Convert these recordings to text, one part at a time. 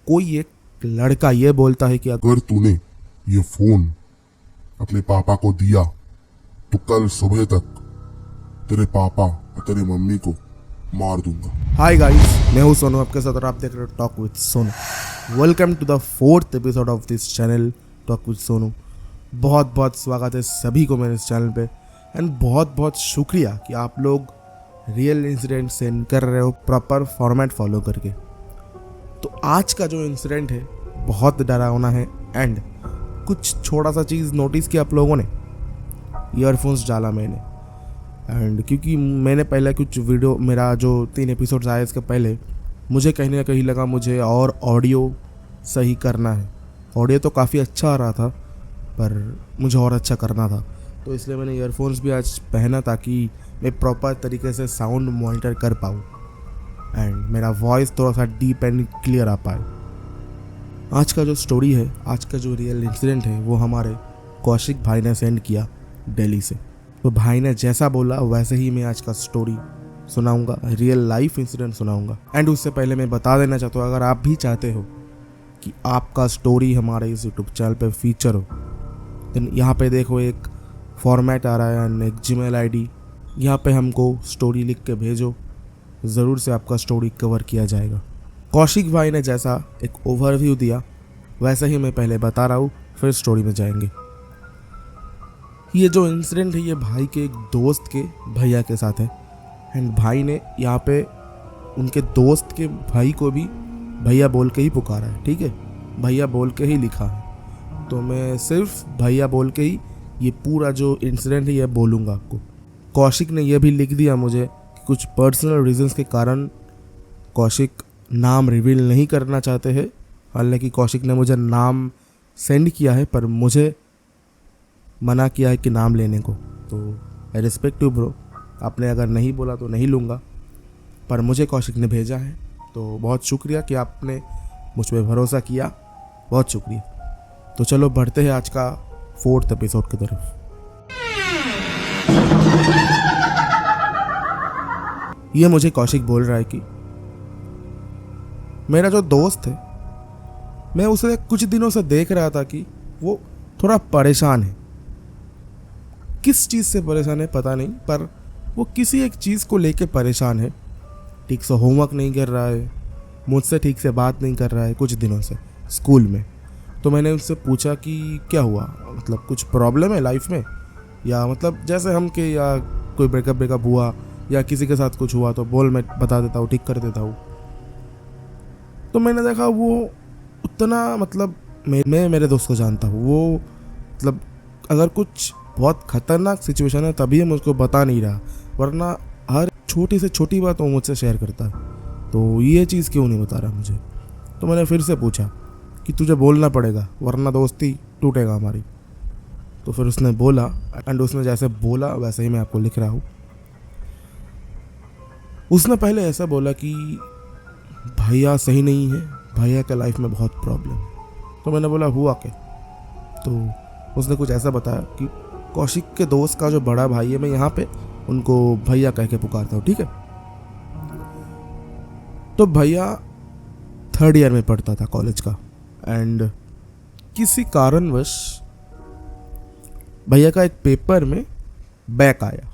कोई एक लड़का ये बोलता है कि अगर तूने ये फोन अपने पापा को दिया तो कल सुबह तक तेरे पापा और तेरी मम्मी को मार दूंगा। हाय गाइस, मैं हूँ सोनू आपके साथ और आप देख रहे हो talk with Sonu. Welcome to the 4th episode of this channel talk with Sonu. बहुत बहुत स्वागत है सभी को मेरे इस चैनल पे एंड बहुत बहुत शुक्रिया कि आप लोग रियल इंसिडेंट सेंड कर रहे हो प्रॉपर फॉर्मेट फॉलो करके। तो आज का जो इंसिडेंट है बहुत डरावना है एंड कुछ छोटा सा चीज़ नोटिस किया आप लोगों ने, ईयरफोन्स डाला मैंने एंड क्योंकि मैंने पहले कुछ वीडियो, मेरा जो 3 एपिसोड्स आए इसके पहले, मुझे कहीं ना कहीं लगा मुझे और ऑडियो सही करना है। ऑडियो तो काफ़ी अच्छा आ रहा था पर मुझे और अच्छा करना था, तो इसलिए मैंने ईयरफोन्स भी आज पहना ताकि मैं प्रॉपर तरीके से साउंड मॉनिटर कर पाऊँ एंड मेरा वॉइस थोड़ा सा डीप एंड क्लियर आ पाए। आज का जो स्टोरी है, आज का जो रियल इंसिडेंट है वो हमारे कौशिक भाई ने सेंड किया दिल्ली से। तो भाई ने जैसा बोला वैसे ही मैं आज का स्टोरी सुनाऊंगा, रियल लाइफ इंसिडेंट सुनाऊंगा। एंड उससे पहले मैं बता देना चाहता हूँ, अगर आप भी चाहते हो कि आपका स्टोरी हमारे इस यूट्यूब चैनल पे फीचर हो देन यहाँ पे देखो एक फॉर्मेट आ रहा है एंड एक जीमेल आईडी, यहाँ पे हमको स्टोरी लिख के भेजो, ज़रूर से आपका स्टोरी कवर किया जाएगा। कौशिक भाई ने जैसा एक ओवरव्यू दिया वैसे ही मैं पहले बता रहा हूँ, फिर स्टोरी में जाएंगे। ये जो इंसिडेंट है ये भाई के एक दोस्त के भैया के साथ है एंड भाई ने यहाँ पे उनके दोस्त के भाई को भी भैया बोल के ही पुकारा है, ठीक है, भैया बोल के ही लिखा है। तो मैं सिर्फ भैया बोल के ही ये पूरा जो इंसिडेंट है ये बोलूँगा आपको। कौशिक ने यह भी लिख दिया मुझे कि कुछ पर्सनल रीजंस के कारण कौशिक नाम रिवील नहीं करना चाहते हैं। हालांकि कौशिक ने मुझे नाम सेंड किया है पर मुझे मना किया है कि नाम लेने को। तो आई रिस्पेक्ट यू ब्रो, आपने अगर नहीं बोला तो नहीं लूँगा, पर मुझे कौशिक ने भेजा है तो बहुत शुक्रिया कि आपने मुझ पर भरोसा किया, बहुत शुक्रिया। तो चलो बढ़ते हैं आज का 4th एपिसोड की तरफ। ये मुझे कौशिक बोल रहा है कि मेरा जो दोस्त है, मैं उसे कुछ दिनों से देख रहा था कि वो थोड़ा परेशान है। किस चीज़ से परेशान है पता नहीं, पर वो किसी एक चीज़ को लेके परेशान है। ठीक से होमवर्क नहीं कर रहा है, मुझसे ठीक से बात नहीं कर रहा है कुछ दिनों से स्कूल में। तो मैंने उससे पूछा कि क्या हुआ, मतलब कुछ प्रॉब्लम है लाइफ में, या मतलब जैसे हम के या कोई ब्रेकअप हुआ या किसी के साथ कुछ हुआ तो बोल, मैं बता देता हूँ, ठीक कर देता हूँ। तो मैंने देखा वो उतना, मतलब मैं मेरे दोस्त को जानता हूँ, वो मतलब अगर कुछ बहुत खतरनाक सिचुएशन है तभी मुझको बता नहीं रहा, वरना हर छोटी से छोटी बात वो मुझसे शेयर करता है। तो ये चीज़ क्यों नहीं बता रहा मुझे? तो मैंने फिर से पूछा कि तुझे बोलना पड़ेगा वरना दोस्ती टूटेगा हमारी। तो फिर उसने बोला एंड उसने जैसे बोला वैसे ही मैं आपको लिख रहा हूँ। उसने पहले ऐसा बोला कि भैया सही नहीं है, भैया के लाइफ में बहुत प्रॉब्लम है। तो मैंने बोला हुआ क्या? तो उसने कुछ ऐसा बताया कि कौशिक के दोस्त का जो बड़ा भाई है, मैं यहाँ पे उनको भैया कह के पुकारता हूँ, ठीक है। तो भैया 3rd ईयर में पढ़ता था कॉलेज का एंड किसी कारणवश भैया का एक पेपर में बैक आया।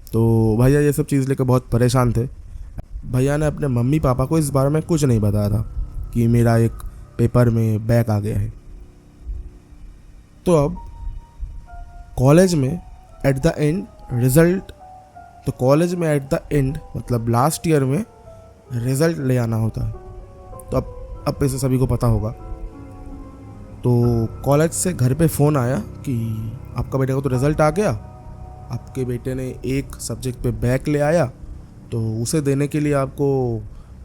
तो भैया ये सब चीज़ लेकर बहुत परेशान थे। भैया ने अपने मम्मी पापा को इस बारे में कुछ नहीं बताया था कि मेरा एक पेपर में बैक आ गया है। तो अब कॉलेज में एट द एंड रिज़ल्ट, तो कॉलेज में एट द एंड मतलब लास्ट ईयर में रिज़ल्ट ले आना होता है। तो अब ऐसे सभी को पता होगा। तो कॉलेज से घर पे फ़ोन आया कि आपका बेटे का तो रिज़ल्ट आ गया, आपके बेटे ने एक सब्जेक्ट पे बैक ले आया, तो उसे देने के लिए आपको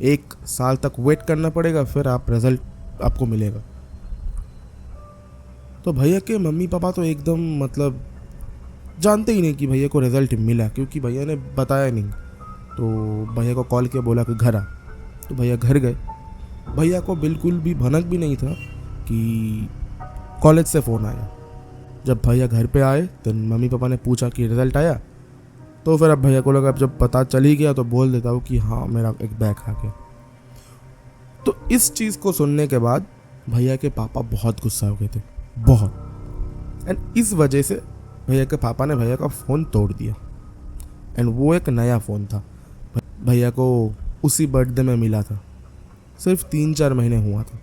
1 साल तक वेट करना पड़ेगा, फिर आप रिज़ल्ट आपको मिलेगा। तो भैया के मम्मी पापा तो एकदम मतलब जानते ही नहीं कि भैया को रिज़ल्ट मिला, क्योंकि भैया ने बताया नहीं। तो भैया को कॉल किया, बोला कि घर आ। तो भैया घर गए। भैया को बिल्कुल भी भनक भी नहीं था कि कॉलेज से फ़ोन आया। जब भैया घर पे आए तो मम्मी पापा ने पूछा कि रिज़ल्ट आया, तो फिर अब भैया को लगा अब जब पता चल ही गया तो बोल देता हूँ कि हाँ मेरा एक बैक आ गया। तो इस चीज़ को सुनने के बाद भैया के पापा बहुत गुस्सा हो गए थे, बहुत। एंड इस वजह से भैया के पापा ने भैया का फ़ोन तोड़ दिया। एंड वो एक नया फ़ोन था, भैया को उसी बर्थडे में मिला था, सिर्फ 3-4 महीने हुआ था।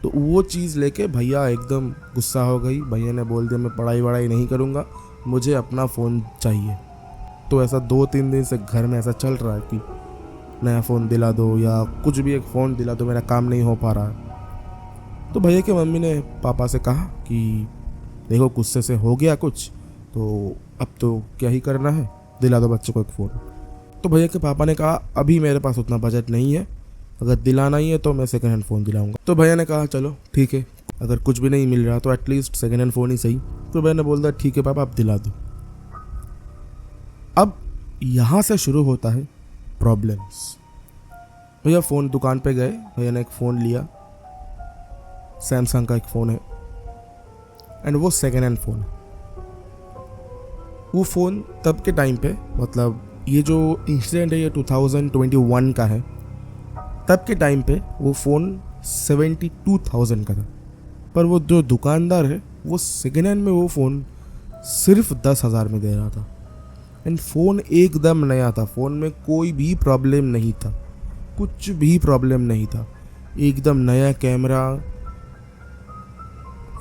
तो वो चीज़ लेके भैया एकदम गुस्सा हो गई। भैया ने बोल दिया मैं पढ़ाई वढ़ाई नहीं करूँगा, मुझे अपना फ़ोन चाहिए। तो ऐसा 2-3 दिन से घर में ऐसा चल रहा है कि नया फ़ोन दिला दो या कुछ भी एक फ़ोन दिला दो, मेरा काम नहीं हो पा रहा है। तो भैया की मम्मी ने पापा से कहा कि देखो गुस्से से हो गया कुछ, तो अब तो क्या ही करना है, दिला दो बच्चे को एक फ़ोन। तो भैया के पापा ने कहा अभी मेरे पास उतना बजट नहीं है, अगर दिलाना ही है तो मैं सेकेंड हैंड फ़ोन दिलाऊंगा। तो भैया ने कहा चलो ठीक है, अगर कुछ भी नहीं मिल रहा तो एटलीस्ट सेकेंड हैंड फ़ोन ही सही। तो भैया ने बोल दिया ठीक है पापा आप दिला दो। अब यहाँ से शुरू होता है प्रॉब्लम्स। भैया फ़ोन दुकान पे गए, भैया ने एक फ़ोन लिया, सैमसंग का एक फ़ोन है एंड वो सेकेंड हैंड फ़ोन है। वो फ़ोन तब के टाइम पे, मतलब ये जो इंसिडेंट है ये 2021 का है, तब के टाइम पे वो फ़ोन 72,000 का था। पर वो जो दुकानदार है वो सेकेंड हैंड में वो फ़ोन सिर्फ 10,000 में दे रहा था। एंड फ़ोन एकदम नया था, फ़ोन में कोई भी प्रॉब्लम नहीं था, कुछ भी प्रॉब्लम नहीं था, एकदम नया कैमरा,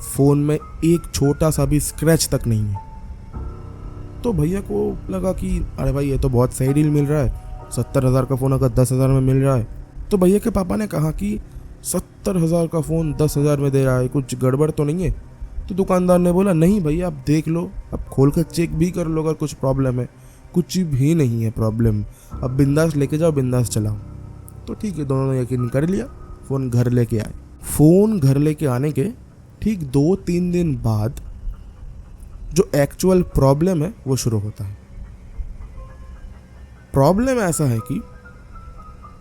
फ़ोन में एक छोटा सा भी स्क्रैच तक नहीं है। तो भैया को लगा कि अरे भाई ये तो बहुत सही डील मिल रहा है, 70,000 का फ़ोन अगर 10,000 में मिल रहा है। तो भैया के पापा ने कहा कि 70,000 का फ़ोन 10,000 में दे रहा है, कुछ गड़बड़ तो नहीं है। तो दुकानदार ने बोला नहीं भैया आप देख लो, आप खोल कर चेक भी कर लो अगर कुछ प्रॉब्लम है। कुछ भी नहीं है प्रॉब्लम, अब बिंदास लेके जाओ, बिंदास चलाओ। तो ठीक है, दोनों ने यकीन कर लिया, फ़ोन घर लेके आए। फ़ोन घर लेके आने के ठीक 2-3 दिन बाद जो एक्चुअल प्रॉब्लम है वो शुरू होता है। प्रॉब्लम ऐसा है कि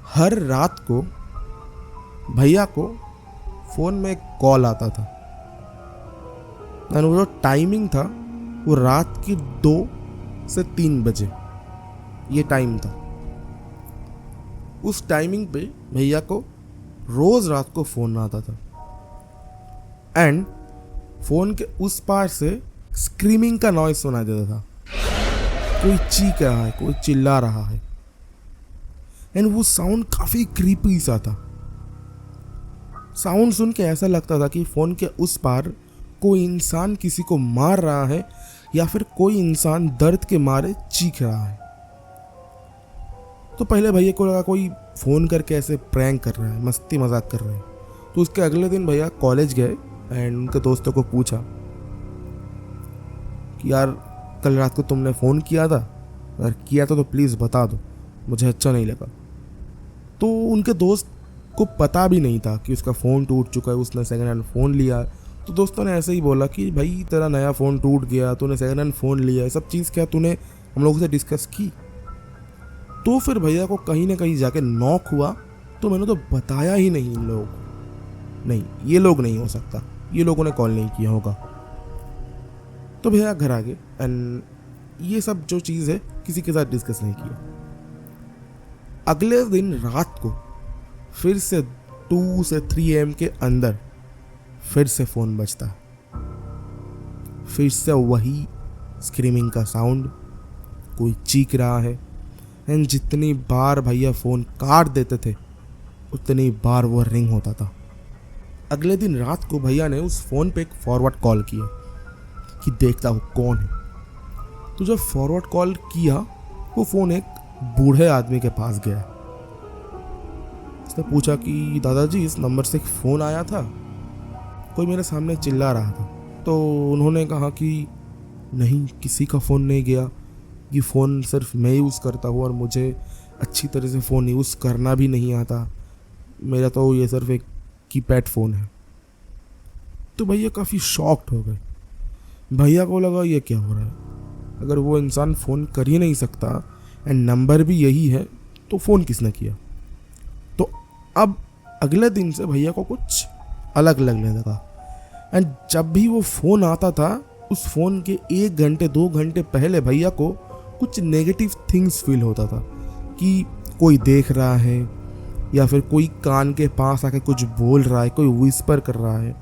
हर रात को भैया को फ़ोन में एक कॉल आता था और वो जो टाइमिंग था वो रात की 2 से 3 बजे ये टाइम था। उस टाइमिंग पे भैया को रोज़ रात को फ़ोन आता था एंड फ़ोन के उस पार से स्क्रीमिंग का नॉइज सुनाई देता था, कोई चीख रहा है, कोई चिल्ला रहा है। एंड वो साउंड काफ़ी क्रीपी सा था। साउंड सुन के ऐसा लगता था कि फ़ोन के उस पार कोई इंसान किसी को मार रहा है या फिर कोई इंसान दर्द के मारे चीख रहा है। तो पहले भैया को लगा कोई फ़ोन करके ऐसे प्रैंक कर रहा है, मस्ती मजाक कर रहे हैं। तो उसके अगले दिन भैया कॉलेज गए एंड उनके दोस्तों को पूछा कि यार कल रात को तुमने फ़ोन किया था, अगर किया था तो प्लीज़ बता दो, मुझे अच्छा नहीं लगा। तो उनके दोस्त को पता भी नहीं था कि उसका फ़ोन टूट चुका है, उसने सेकेंड हैंड फ़ोन लिया। तो दोस्तों ने ऐसे ही बोला कि भाई तेरा नया फ़ोन टूट गया, तूने सेकेंड हैंड फ़ोन लिया, सब चीज़ क्या तूने हम लोगों से डिस्कस की? तो फिर भैया को कहीं ना कहीं जाके नॉक हुआ। तो मैंने तो बताया ही नहीं इन लोगों को, नहीं ये लोग नहीं हो सकता, ये लोगों ने कॉल नहीं किया होगा। तो भैया घर आ गए एंड ये सब जो चीज़ है किसी के साथ डिस्कस नहीं किया। अगले दिन रात को फिर से 2 से 3 AM के अंदर फिर से फ़ोन बजता है, फिर से वही स्क्रीमिंग का साउंड, कोई चीख रहा है। एंड जितनी बार भैया फ़ोन काट देते थे उतनी बार वो रिंग होता था। अगले दिन रात को भैया ने उस फ़ोन पे एक फॉरवर्ड कॉल किया कि देखता हूँ कौन है। तो जब फॉरवर्ड कॉल किया वो फ़ोन एक बूढ़े आदमी के पास गया। उसने पूछा कि दादाजी इस नंबर से एक फ़ोन आया था, कोई मेरे सामने चिल्ला रहा था। तो उन्होंने कहा कि नहीं किसी का फ़ोन नहीं गया, ये फ़ोन सिर्फ मैं यूज़ करता हूँ और मुझे अच्छी तरह से फ़ोन यूज़ करना भी नहीं आता, मेरा तो ये सिर्फ एक कीपैड फ़ोन है। तो भैया काफ़ी शॉक्ड हो गए। भैया को लगा ये क्या हो रहा है, अगर वो इंसान फ़ोन कर ही नहीं सकता एंड नंबर भी यही है तो फ़ोन किसने किया। तो अब अगले दिन से भैया को कुछ अलग लगने लगा एंड जब भी वो फ़ोन आता था उस फ़ोन के 1 घंटे 2 घंटे पहले भैया को कुछ नेगेटिव थिंग्स फील होता था कि कोई देख रहा है, या फिर कोई कान के पास आके कुछ बोल रहा है, कोई विस्पर कर रहा है।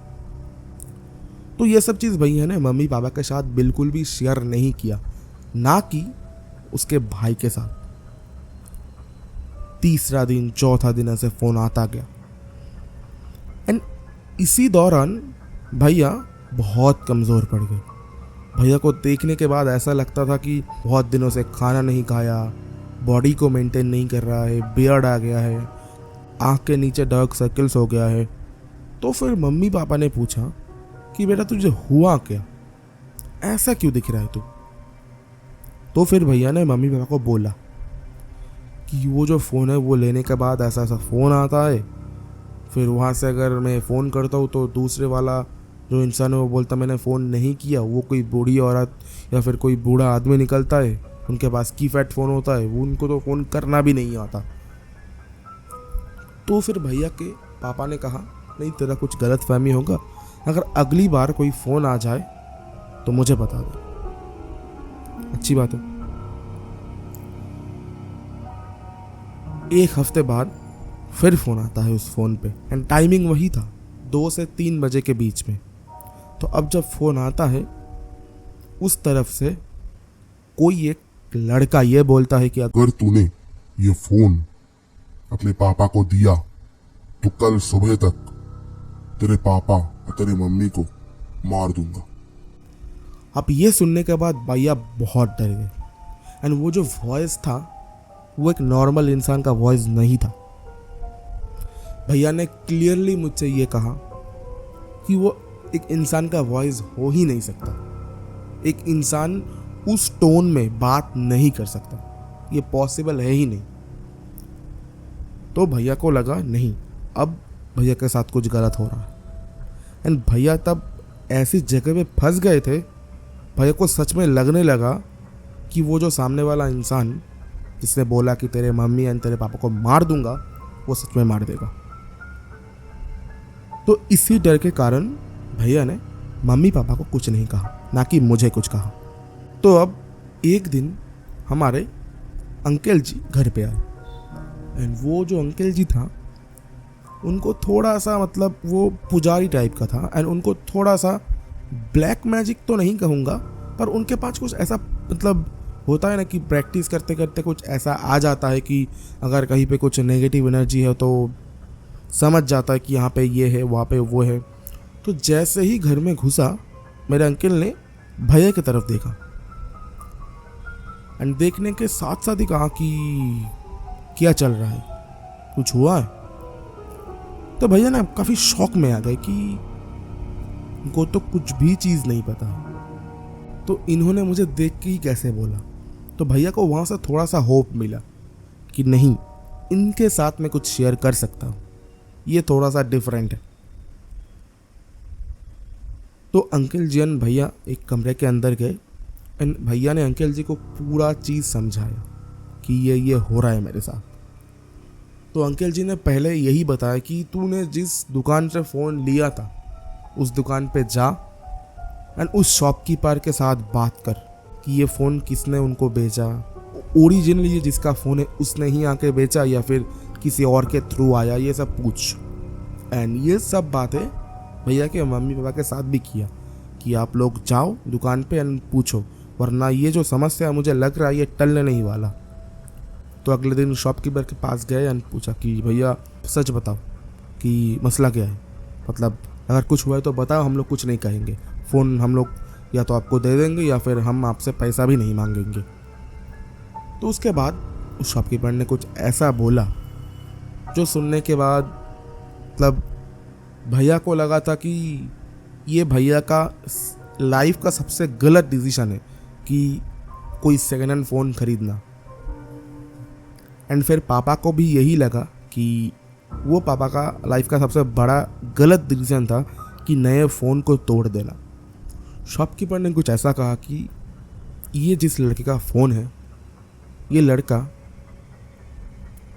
तो ये सब चीज़ भैया ने मम्मी पापा के साथ बिल्कुल भी शेयर नहीं किया, ना कि उसके भाई के साथ। तीसरा दिन, चौथा दिन ऐसे फ़ोन आता गया। एंड इसी दौरान भैया बहुत कमज़ोर पड़ गए। भैया को देखने के बाद ऐसा लगता था कि बहुत दिनों से खाना नहीं खाया, बॉडी को मेंटेन नहीं कर रहा है, बियर्ड आ गया है, आँख के नीचे डार्क सर्कल्स हो गया है। तो फिर मम्मी पापा ने पूछा कि बेटा तुझे हुआ क्या, ऐसा क्यों दिख रहा है तू। तो फिर भैया ने मम्मी पापा को बोला कि वो जो फ़ोन है वो लेने के बाद ऐसा ऐसा फ़ोन आता है, फिर वहाँ से अगर मैं फ़ोन करता हूँ तो दूसरे वाला जो इंसान है वो बोलता मैंने फ़ोन नहीं किया, वो कोई बूढ़ी औरत या फिर कोई बूढ़ा आदमी निकलता है, उनके पास कीपैड फ़ोन होता है, वो उनको तो फ़ोन करना भी नहीं आता। तो फिर भैया के पापा ने कहा नहीं तेरा कुछ गलत फहमी होगा, अगर अगली बार कोई फ़ोन आ जाए तो मुझे बता दो। अच्छी बात है। एक हफ्ते बाद फिर फ़ोन आता है उस फ़ोन पे, एंड टाइमिंग वही था 2 से 3 बजे के बीच में। तो अब जब फ़ोन आता है उस तरफ से कोई एक लड़का ये बोलता है कि अगर तूने ये फोन अपने पापा को दिया तो कल सुबह तक तेरे पापा और तेरी मम्मी को मार दूंगा। अब ये सुनने के बाद भैया बहुत डर गए। एंड वो जो वॉइस था वो एक नॉर्मल इंसान का वॉइस नहीं था। भैया ने क्लियरली मुझसे ये कहा कि वो एक इंसान का वॉइस हो ही नहीं सकता, एक इंसान उस टोन में बात नहीं कर सकता, ये पॉसिबल है ही नहीं। तो भैया को लगा नहीं, अब भैया के साथ कुछ गलत हो रहा है। एंड भैया तब ऐसी जगह पे फंस गए थे, भैया को सच में लगने लगा कि वो जो सामने वाला इंसान जिसने बोला कि तेरे मम्मी एंड तेरे पापा को मार दूंगा, वो सच में मार देगा। तो इसी डर के कारण भैया ने मम्मी पापा को कुछ नहीं कहा, ना कि मुझे कुछ कहा। तो अब एक दिन हमारे अंकल जी घर पे आए। एंड वो जो अंकल जी था उनको थोड़ा सा मतलब वो पुजारी टाइप का था, एंड उनको थोड़ा सा ब्लैक मैजिक तो नहीं कहूँगा, पर उनके पास कुछ ऐसा मतलब होता है ना कि प्रैक्टिस करते करते कुछ ऐसा आ जाता है कि अगर कहीं पे कुछ नेगेटिव एनर्जी है तो समझ जाता है कि यहाँ पे ये है, वहाँ पे वो है। तो जैसे ही घर में घुसा मेरे अंकल ने भैया की तरफ देखा, एंड देखने के साथ साथ ही कहा कि क्या चल रहा है, कुछ हुआ है। तो भैया ना काफ़ी शॉक में आ गए कि उनको तो कुछ भी चीज़ नहीं पता। तो इन्होंने मुझे देख के ही कैसे बोला। तो भैया को वहाँ से थोड़ा सा होप मिला कि नहीं, इनके साथ मैं कुछ शेयर कर सकता हूँ, ये थोड़ा सा डिफरेंट है। तो अंकल जी एंड भैया एक कमरे के अंदर गए, एंड भैया ने अंकल जी को पूरा चीज़ समझाया कि ये हो रहा है मेरे साथ। तो अंकल जी ने पहले यही बताया कि तूने जिस दुकान से फ़ोन लिया था उस दुकान पे जा एंड उस शॉपकीपर के साथ बात कर कि ये फ़ोन किसने उनको बेचा, ओरिजिनली ये जिसका फ़ोन है उसने ही आके बेचा या फिर किसी और के थ्रू आया, ये सब पूछ। एंड ये सब बातें भैया के मम्मी पापा के साथ भी किया कि आप लोग जाओ दुकान पे एंड पूछो, वरना ये जो समस्या मुझे लग रहा है ये टलने नहीं वाला। तो अगले दिन शॉपकीपर के पास गए एंड पूछा कि भैया सच बताओ कि मसला क्या है, मतलब अगर कुछ हुआ है तो बताओ, हम लोग कुछ नहीं कहेंगे, फ़ोन हम लोग या तो आपको दे देंगे या फिर हम आपसे पैसा भी नहीं मांगेंगे। तो उसके बाद उस शॉपकीपर ने कुछ ऐसा बोला जो सुनने के बाद मतलब भैया को लगा था कि ये भैया का लाइफ का सबसे गलत डिसीजन है कि कोई सेकेंड हैंड फ़ोन खरीदना। एंड फिर पापा को भी यही लगा कि वो पापा का लाइफ का सबसे बड़ा गलत डिसीजन था कि नए फ़ोन को तोड़ देना। शॉपकीपर ने कुछ ऐसा कहा कि ये जिस लड़के का फ़ोन है, ये लड़का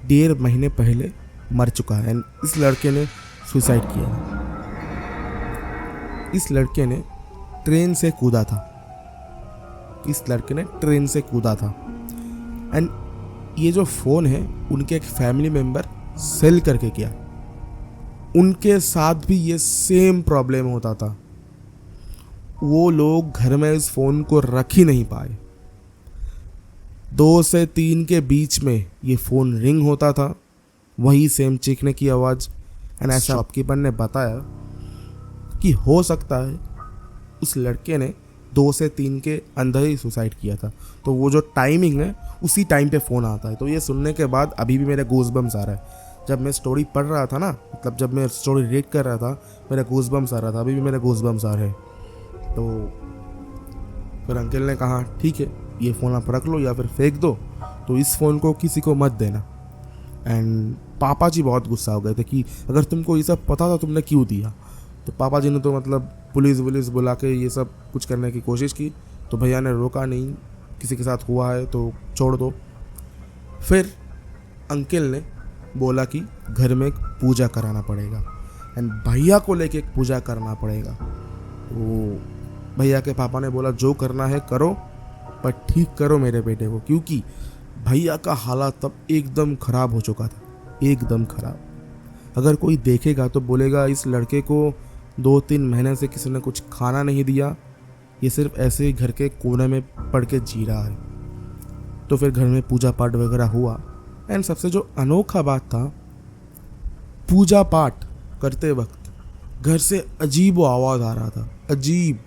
1.5 महीने पहले मर चुका है, एंड इस लड़के ने सुसाइड किया है। इस लड़के ने ट्रेन से कूदा था, एंड ये जो फ़ोन है उनके एक फैमिली मेम्बर सेल करके किया। उनके साथ भी ये सेम प्रॉब्लम होता था। वो लोग घर में इस फ़ोन को रख ही नहीं पाए। 2 से 3 के बीच में ये फ़ोन रिंग होता था, वही सेम चीखने की आवाज़। एंड ऐसा शॉपकीपर ने बताया कि हो सकता है उस लड़के ने 2 से 3 के अंदर ही सुसाइड किया था। तो वो जो टाइमिंग है उसी टाइम पे फ़ोन आता है। तो ये सुनने के बाद अभी भी मेरे गूज़बम्स आ रहा है। जब मैं स्टोरी पढ़ रहा था ना, मतलब जब मैं स्टोरी रीड कर रहा था, मेरे गूज़बम्स आ रहा था। अभी भी मेरे गूज़बम्स आ रहे हैं। तो फिर अंकल ने कहा ठीक है, ये फ़ोन आप रख लो या फिर फेंक दो, तो इस फ़ोन को किसी को मत देना। एंड पापा जी बहुत गुस्सा हो गए थे कि अगर तुमको ये सब पता था तुमने क्यों दिया। तो पापा जी ने तो मतलब पुलिस बुला के ये सब कुछ करने की कोशिश की। तो भैया ने रोका नहीं, किसी के साथ हुआ है तो छोड़ दो। फिर अंकल ने बोला कि घर में एक पूजा कराना पड़ेगा एंड भैया को लेके एक पूजा करना पड़ेगा। तो भैया के पापा ने बोला जो करना है करो, पर ठीक करो मेरे बेटे को, क्योंकि भैया का हालात तब एकदम ख़राब हो चुका था, एकदम ख़राब। अगर कोई देखेगा तो बोलेगा इस लड़के को 2-3 महीने से किसी ने कुछ खाना नहीं दिया, ये सिर्फ ऐसे ही घर के कोने में पड़ के जी रहा है। तो फिर घर में पूजा पाठ वगैरह हुआ। एंड सबसे जो अनोखा बात था, पूजा पाठ करते वक्त घर से अजीब आवाज़ आ रहा था, अजीब,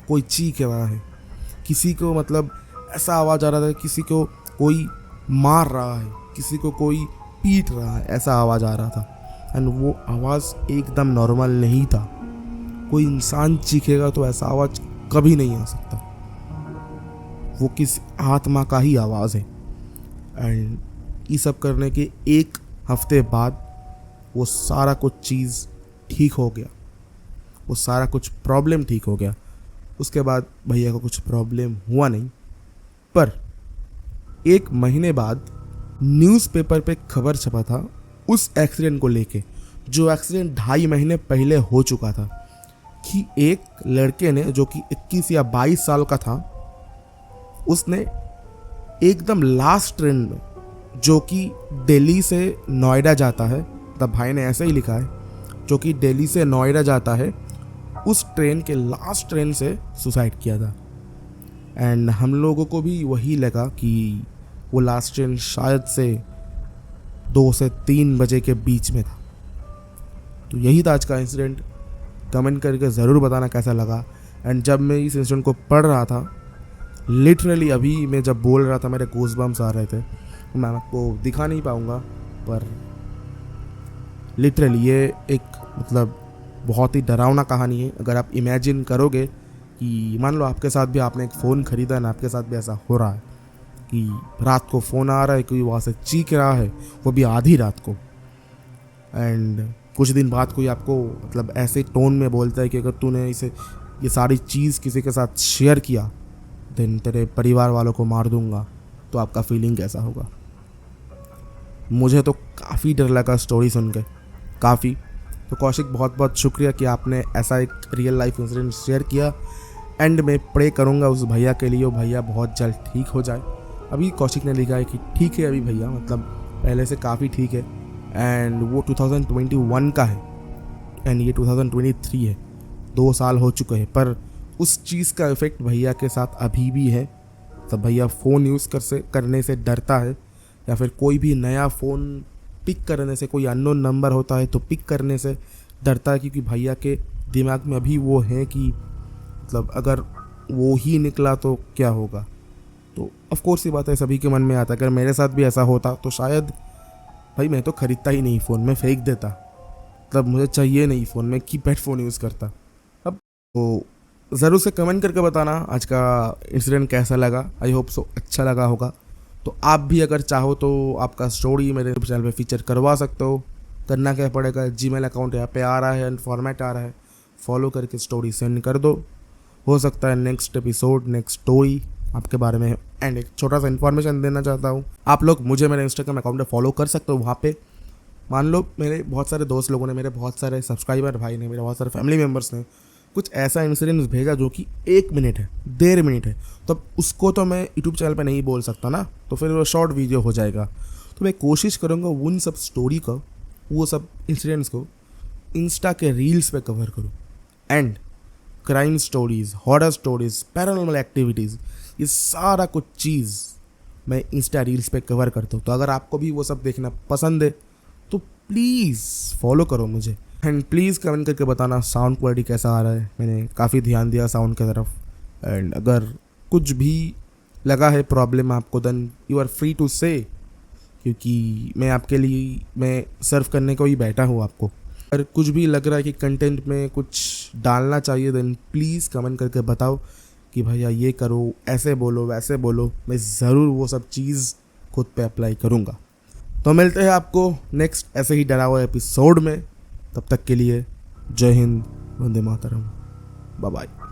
कोई चीख रहा है, किसी को मतलब ऐसा आवाज़ आ रहा था किसी को कोई मार रहा है, किसी को कोई पीट रहा है, ऐसा आवाज़ आ रहा था। एंड वो आवाज़ एकदम नॉर्मल नहीं था। कोई इंसान चीखेगा तो ऐसा आवाज़ कभी नहीं आ सकता, वो किसी आत्मा का ही आवाज़ है। एंड ये सब करने के 1 हफ्ते बाद वो सारा कुछ चीज़ ठीक हो गया, वो सारा कुछ प्रॉब्लम ठीक हो गया। उसके बाद भैया को कुछ प्रॉब्लम हुआ नहीं। पर 1 महीने बाद न्यूज़पेपर पे खबर छपा था उस एक्सीडेंट को लेके, जो एक्सीडेंट 2.5 महीने पहले हो चुका था, कि एक लड़के ने जो कि 21 या 22 साल का था, उसने एकदम लास्ट ट्रेन में, जो कि दिल्ली से नोएडा जाता है, तब भाई ने ऐसे ही लिखा है, जो कि दिल्ली से नोएडा जाता है, उस ट्रेन के लास्ट ट्रेन से सुसाइड किया था। एंड हम लोगों को भी वही लगा कि वो लास्ट ट्रेन शायद से 2 से 3 बजे के बीच में था। तो यही था आज का इंसिडेंट। कमेंट करके ज़रूर बताना कैसा लगा। एंड जब मैं इस इंसिडेंट को पढ़ रहा था, लिटरली अभी मैं जब बोल रहा था मेरे गूज़बम्स आ रहे थे। मैं आपको दिखा नहीं पाऊँगा, पर लिटरली ये एक मतलब बहुत ही डरावना कहानी है। अगर आप इमेजिन करोगे कि मान लो आपके साथ भी आपने एक फ़ोन ख़रीदा है, आपके साथ भी ऐसा हो रहा है कि रात को फ़ोन आ रहा है, कोई वहाँ से चीख रहा है, वो भी आधी रात को, एंड कुछ दिन बाद कोई आपको मतलब ऐसे टोन में बोलता है कि अगर तूने ये सारी चीज़ किसी के साथ शेयर किया देन तेरे परिवार वालों को मार दूंगा, तो आपका फीलिंग कैसा होगा। मुझे तो काफ़ी डर लगा स्टोरी सुन के, काफ़ी। तो कौशिक बहुत बहुत शुक्रिया कि आपने ऐसा एक रियल लाइफ इंसिडेंट शेयर किया। एंड मैं प्रे करूँगा उस भैया के लिए, वो भैया बहुत जल्द ठीक हो जाए। अभी कौशिक ने लिखा है कि ठीक है अभी भैया, मतलब पहले से काफ़ी ठीक है। एंड वो 2021 का है एंड ये 2023 है, 2 साल हो चुके हैं, पर उस चीज़ का इफ़ेक्ट भैया के साथ अभी भी है। तब भैया फ़ोन यूज़ करने से डरता है, या फिर कोई भी नया फ़ोन पिक करने से, कोई अननोन नंबर होता है तो पिक करने से डरता है, क्योंकि भैया के दिमाग में अभी वो है कि मतलब अगर वो ही निकला तो क्या होगा। तो ऑफ कोर्स ये बात है, सभी के मन में आता है। अगर मेरे साथ भी ऐसा होता तो शायद भाई मैं तो ख़रीदता ही नहीं फ़ोन, मैं फेंक देता, मतलब मुझे चाहिए नहीं फ़ोन, मैं कीपैड फ़ोन यूज़ करता। अब तो ज़रूर से कमेंट करके बताना आज का इंसिडेंट कैसा लगा। आई होप सो अच्छा लगा होगा। तो आप भी अगर चाहो तो आपका स्टोरी मेरे चैनल पे फीचर करवा सकते हो। करना क्या पड़ेगा, जीमेल अकाउंट यहाँ पे आ रहा है एंड फॉर्मेट आ रहा है, फॉलो करके स्टोरी सेंड कर दो। हो सकता है नेक्स्ट एपिसोड, नेक्स्ट स्टोरी आपके बारे में। एंड एक छोटा सा इन्फॉर्मेशन देना चाहता हूँ, आप लोग मुझे मेरे इंस्टाग्राम अकाउंट पे फॉलो कर सकते हो। वहाँ पे मान लो मेरे बहुत सारे दोस्त लोगों ने, मेरे बहुत सारे सब्सक्राइबर भाई ने, मेरे बहुत सारे फैमिली मेम्बर्स ने कुछ ऐसा इंसिडेंट भेजा जो कि 1 मिनट है, 1.5 मिनट है, तो उसको तो मैं यूट्यूब चैनल पे नहीं बोल सकता ना, तो फिर वो शॉर्ट वीडियो हो जाएगा। तो मैं कोशिश करूँगा उन सब स्टोरी को वो सब इंसिडेंट्स को इंस्टा के रील्स पे कवर करूँ। And crime stories, horror stories, paranormal activities, ये सारा कुछ चीज़ मैं इंस्टा रील्स पे कवर करता हूँ। तो अगर आपको भी वो सब देखना पसंद है तो प्लीज़ फॉलो करो मुझे। एंड प्लीज़ कमेंट करके बताना साउंड क्वालिटी कैसा आ रहा है। मैंने काफ़ी ध्यान दिया साउंड की तरफ। एंड अगर कुछ भी लगा है प्रॉब्लम आपको, then you are free to say, क्योंकि मैं आपके लिए मैं सर्व करने को ही बैठा हूँ आपको। अगर कुछ भी लग रहा है कि कंटेंट में कुछ डालना चाहिए, देन प्लीज़ कमेंट करके बताओ कि भैया ये करो, ऐसे बोलो, वैसे बोलो। मैं ज़रूर वो सब चीज़ खुद पे अप्लाई करूँगा। तो मिलते हैं आपको नेक्स्ट ऐसे ही डरा हुआ एपिसोड में। तब तक के लिए जय हिंद, वंदे मातरम, बाय बाय।